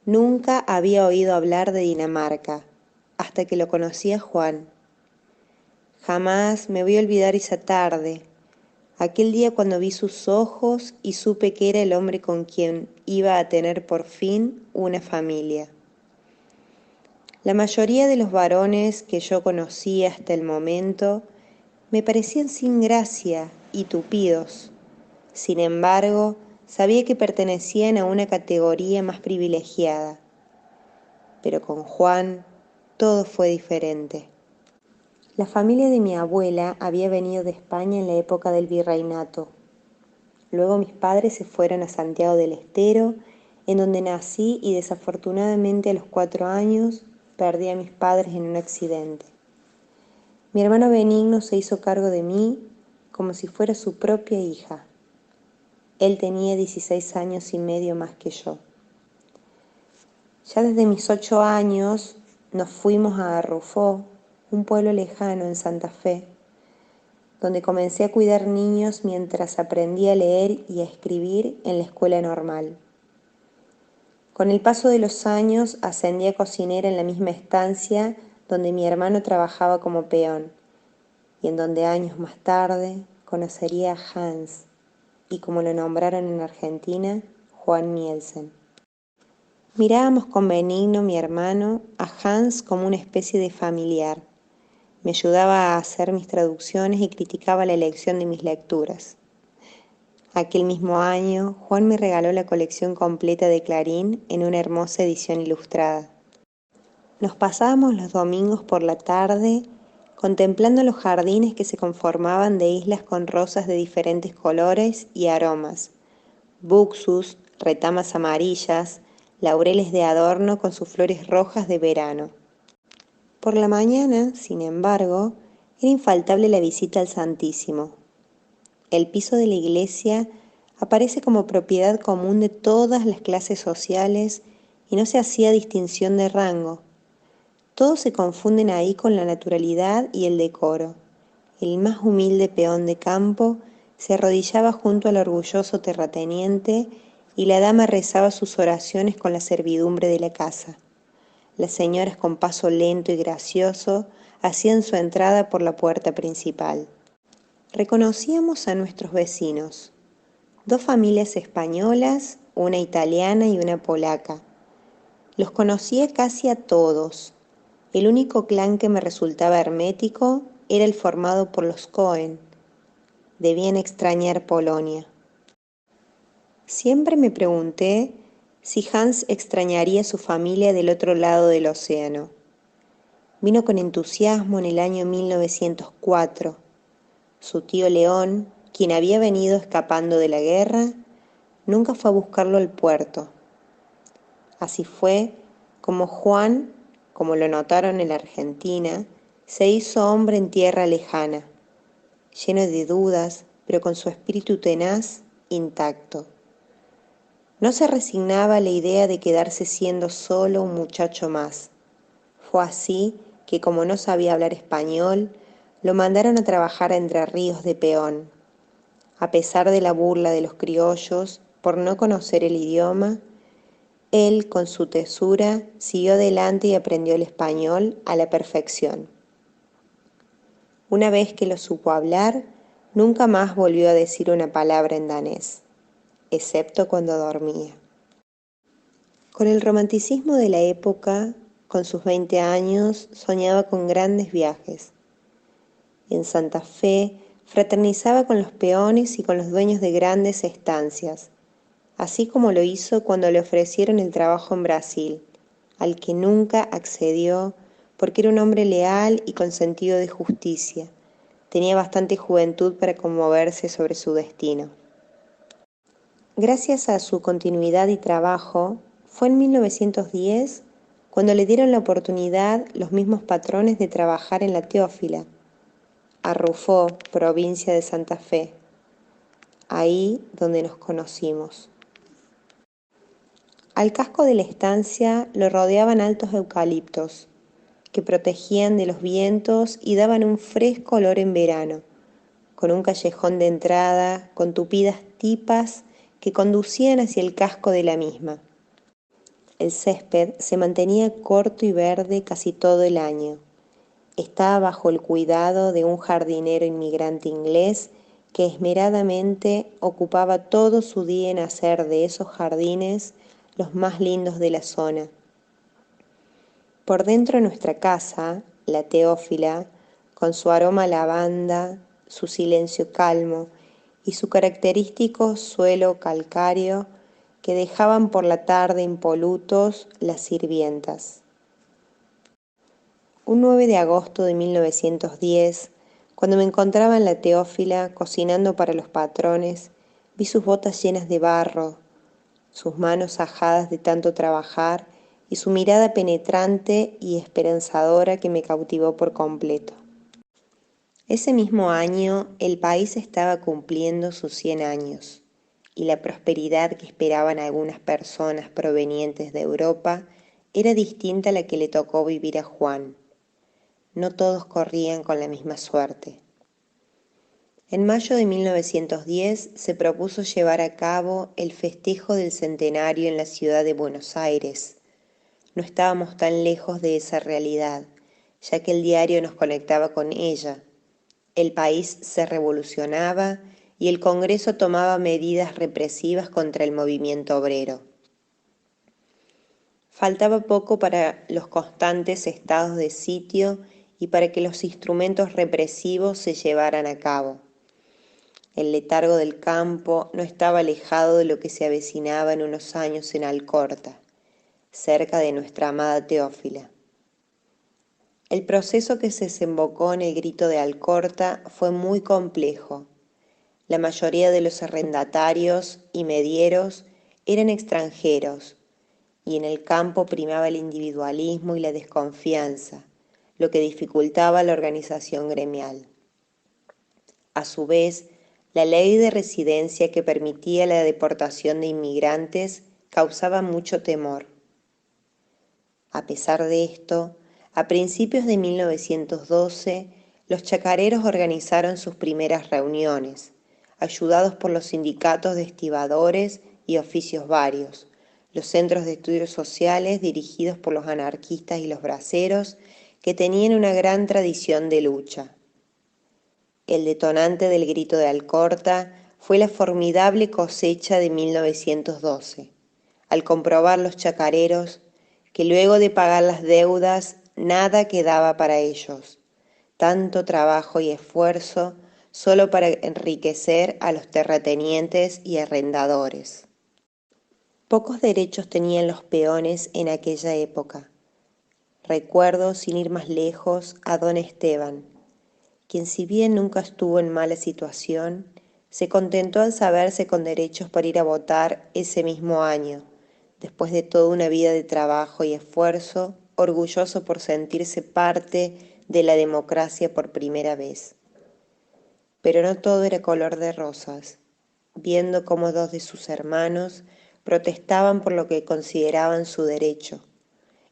Nunca había oído hablar de Dinamarca, hasta que lo conocí a Juan. Jamás me voy a olvidar esa tarde, aquel día cuando vi sus ojos y supe que era el hombre con quien iba a tener por fin una familia. La mayoría de los varones que yo conocí hasta el momento me parecían sin gracia y tupidos. Sin embargo, sabía que pertenecían a una categoría más privilegiada. Pero con Juan todo fue diferente. La familia de mi abuela había venido de España en la época del virreinato. Luego mis padres se fueron a Santiago del Estero, en donde nací y desafortunadamente a los 4 años perdí a mis padres en un accidente. Mi hermano Benigno se hizo cargo de mí como si fuera su propia hija. Él tenía 16 años y medio más que yo. Ya desde mis 8 años nos fuimos a Arrufó, un pueblo lejano en Santa Fe, donde comencé a cuidar niños mientras aprendía a leer y a escribir en la escuela normal. Con el paso de los años ascendí a cocinera en la misma estancia donde mi hermano trabajaba como peón y en donde años más tarde conocería a Hans y, como lo nombraron en Argentina, Juan Nielsen. Mirábamos con Benigno, mi hermano, a Hans como una especie de familiar. Me ayudaba a hacer mis traducciones y criticaba la elección de mis lecturas. Aquel mismo año, Juan me regaló la colección completa de Clarín en una hermosa edición ilustrada. Nos pasábamos los domingos por la tarde contemplando los jardines que se conformaban de islas con rosas de diferentes colores y aromas, buxus, retamas amarillas, laureles de adorno con sus flores rojas de verano. Por la mañana, sin embargo, era infaltable la visita al Santísimo. El piso de la iglesia aparece como propiedad común de todas las clases sociales y no se hacía distinción de rango. Todos se confunden ahí con la naturalidad y el decoro. El más humilde peón de campo se arrodillaba junto al orgulloso terrateniente y la dama rezaba sus oraciones con la servidumbre de la casa. Las señoras con paso lento y gracioso hacían su entrada por la puerta principal. Reconocíamos a nuestros vecinos, 2 familias españolas, una italiana y una polaca. Los conocía casi a todos. El único clan que me resultaba hermético era el formado por los Cohen. Debían extrañar Polonia. Siempre me pregunté si Hans extrañaría a su familia del otro lado del océano. Vino con entusiasmo en el año 1904. Su tío León, quien había venido escapando de la guerra, nunca fue a buscarlo al puerto. Así fue como Juan, como lo notaron en la Argentina, se hizo hombre en tierra lejana, lleno de dudas, pero con su espíritu tenaz intacto. No se resignaba a la idea de quedarse siendo solo un muchacho más. Fue así que, como no sabía hablar español, lo mandaron a trabajar a Entre Ríos de peón. A pesar de la burla de los criollos por no conocer el idioma, él, con su tesura, siguió adelante y aprendió el español a la perfección. Una vez que lo supo hablar, nunca más volvió a decir una palabra en danés, excepto cuando dormía. Con el romanticismo de la época, con sus 20 años, soñaba con grandes viajes. En Santa Fe, fraternizaba con los peones y con los dueños de grandes estancias, así como lo hizo cuando le ofrecieron el trabajo en Brasil, al que nunca accedió porque era un hombre leal y con sentido de justicia. Tenía bastante juventud para conmoverse sobre su destino. Gracias a su continuidad y trabajo, fue en 1910 cuando le dieron la oportunidad los mismos patrones de trabajar en la Teófila, Arrufó, provincia de Santa Fe, ahí donde nos conocimos. Al casco de la estancia lo rodeaban altos eucaliptos, que protegían de los vientos y daban un fresco olor en verano, con un callejón de entrada con tupidas tipas que conducían hacia el casco de la misma. El césped se mantenía corto y verde casi todo el año. Estaba bajo el cuidado de un jardinero inmigrante inglés que esmeradamente ocupaba todo su día en hacer de esos jardines los más lindos de la zona. Por dentro de nuestra casa, la Teófila, con su aroma a lavanda, su silencio calmo y su característico suelo calcáreo que dejaban por la tarde impolutos las sirvientas. Un 9 de agosto de 1910, cuando me encontraba en la Teófila cocinando para los patrones, vi sus botas llenas de barro, sus manos ajadas de tanto trabajar y su mirada penetrante y esperanzadora que me cautivó por completo. Ese mismo año el país estaba cumpliendo sus 100 años y la prosperidad que esperaban algunas personas provenientes de Europa era distinta a la que le tocó vivir a Juan. No todos corrían con la misma suerte. En mayo de 1910 se propuso llevar a cabo el festejo del centenario en la ciudad de Buenos Aires. No estábamos tan lejos de esa realidad, ya que el diario nos conectaba con ella. El país se revolucionaba y el Congreso tomaba medidas represivas contra el movimiento obrero. Faltaba poco para los constantes estados de sitio y para que los instrumentos represivos se llevaran a cabo. El letargo del campo no estaba alejado de lo que se avecinaba en unos años en Alcorta, cerca de nuestra amada Teófila. El proceso que se desembocó en el grito de Alcorta fue muy complejo. La mayoría de los arrendatarios y medieros eran extranjeros, y en el campo primaba el individualismo y la desconfianza, lo que dificultaba la organización gremial. A su vez, la ley de residencia que permitía la deportación de inmigrantes causaba mucho temor. A pesar de esto, a principios de 1912, los chacareros organizaron sus primeras reuniones, ayudados por los sindicatos de estibadores y oficios varios, los centros de estudios sociales dirigidos por los anarquistas y los braceros, que tenían una gran tradición de lucha. El detonante del grito de Alcorta fue la formidable cosecha de 1912, al comprobar los chacareros que luego de pagar las deudas nada quedaba para ellos, tanto trabajo y esfuerzo solo para enriquecer a los terratenientes y arrendadores. Pocos derechos tenían los peones en aquella época. Recuerdo, sin ir más lejos, a don Esteban, quien si bien nunca estuvo en mala situación, se contentó al saberse con derechos para ir a votar ese mismo año, después de toda una vida de trabajo y esfuerzo, orgulloso por sentirse parte de la democracia por primera vez. Pero no todo era color de rosas, viendo cómo dos de sus hermanos protestaban por lo que consideraban su derecho,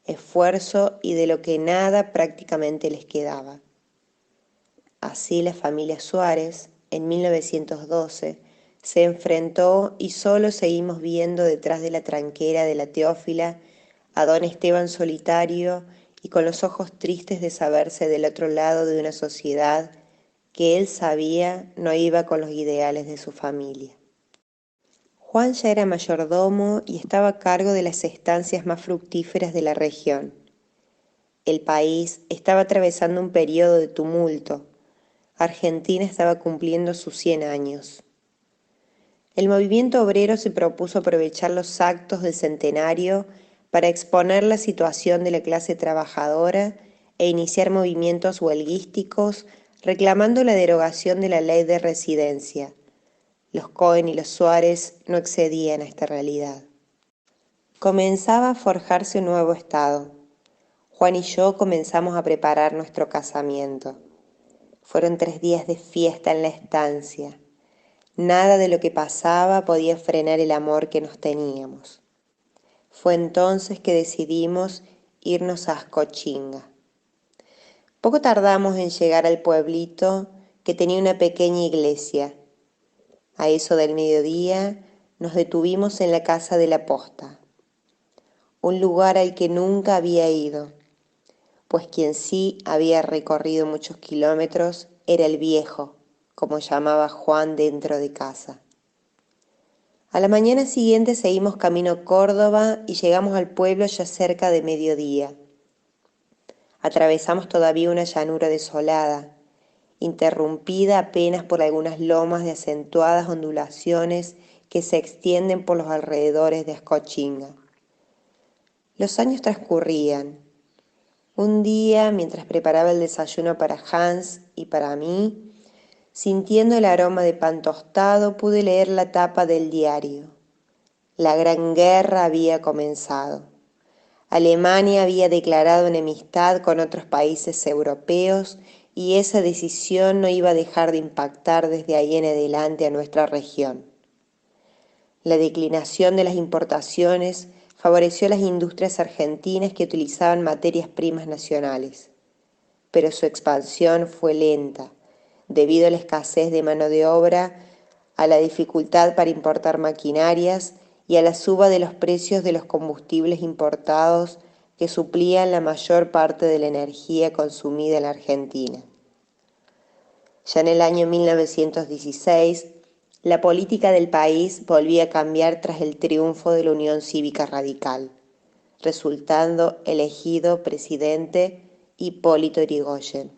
esfuerzo y de lo que nada prácticamente les quedaba. Así la familia Suárez, en 1912, se enfrentó y solo seguimos viendo detrás de la tranquera de la Teófila a don Esteban solitario y con los ojos tristes de saberse del otro lado de una sociedad que él sabía no iba con los ideales de su familia. Juan ya era mayordomo y estaba a cargo de las estancias más fructíferas de la región. El país estaba atravesando un periodo de tumulto. Argentina estaba cumpliendo sus 100 años. El movimiento obrero se propuso aprovechar los actos del centenario para exponer la situación de la clase trabajadora e iniciar movimientos huelguísticos reclamando la derogación de la ley de residencia. Los Cohen y los Suárez no excedían a esta realidad. Comenzaba a forjarse un nuevo estado. Juan y yo comenzamos a preparar nuestro casamiento. Fueron 3 días de fiesta en la estancia. Nada de lo que pasaba podía frenar el amor que nos teníamos. Fue entonces que decidimos irnos a Ascochinga. Poco tardamos en llegar al pueblito que tenía una pequeña iglesia. A eso del mediodía nos detuvimos en la casa de la posta. un lugar al que nunca había ido, pues quien sí había recorrido muchos kilómetros era el viejo, como llamaba Juan dentro de casa. A la mañana siguiente seguimos camino Córdoba y llegamos al pueblo ya cerca de mediodía. Atravesamos todavía una llanura desolada, interrumpida apenas por algunas lomas de acentuadas ondulaciones que se extienden por los alrededores de Ascochinga. Los años transcurrían. Un día, mientras preparaba el desayuno para Hans y para mí, sintiendo el aroma de pan tostado, pude leer la tapa del diario. La Gran Guerra había comenzado. Alemania había declarado enemistad con otros países europeos y esa decisión no iba a dejar de impactar desde ahí en adelante a nuestra región. La declinación de las importaciones favoreció a las industrias argentinas que utilizaban materias primas nacionales, pero su expansión fue lenta, debido a la escasez de mano de obra, a la dificultad para importar maquinarias y a la suba de los precios de los combustibles importados que suplían la mayor parte de la energía consumida en la Argentina. Ya en el año 1916, la política del país volvía a cambiar tras el triunfo de la Unión Cívica Radical, resultando elegido presidente Hipólito Yrigoyen.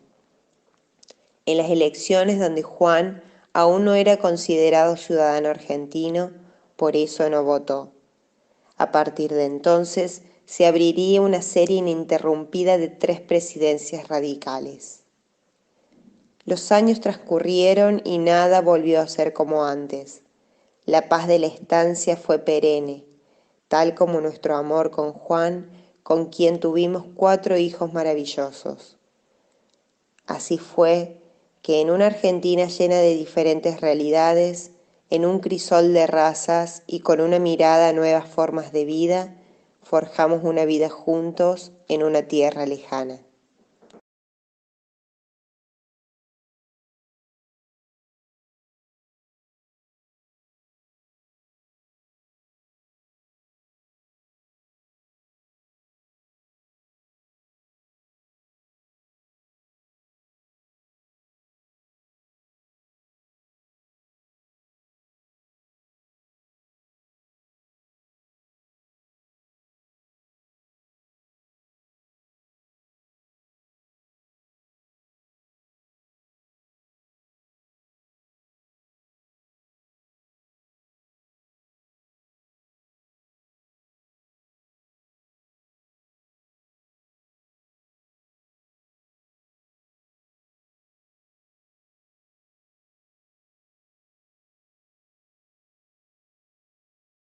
En las elecciones donde Juan aún no era considerado ciudadano argentino, por eso no votó. A partir de entonces se abriría una serie ininterrumpida de 3 presidencias radicales. Los años transcurrieron y nada volvió a ser como antes. La paz de la estancia fue perenne, tal como nuestro amor con Juan, con quien tuvimos 4 hijos maravillosos. Así fue que en una Argentina llena de diferentes realidades, en un crisol de razas y con una mirada a nuevas formas de vida, forjamos una vida juntos en una tierra lejana.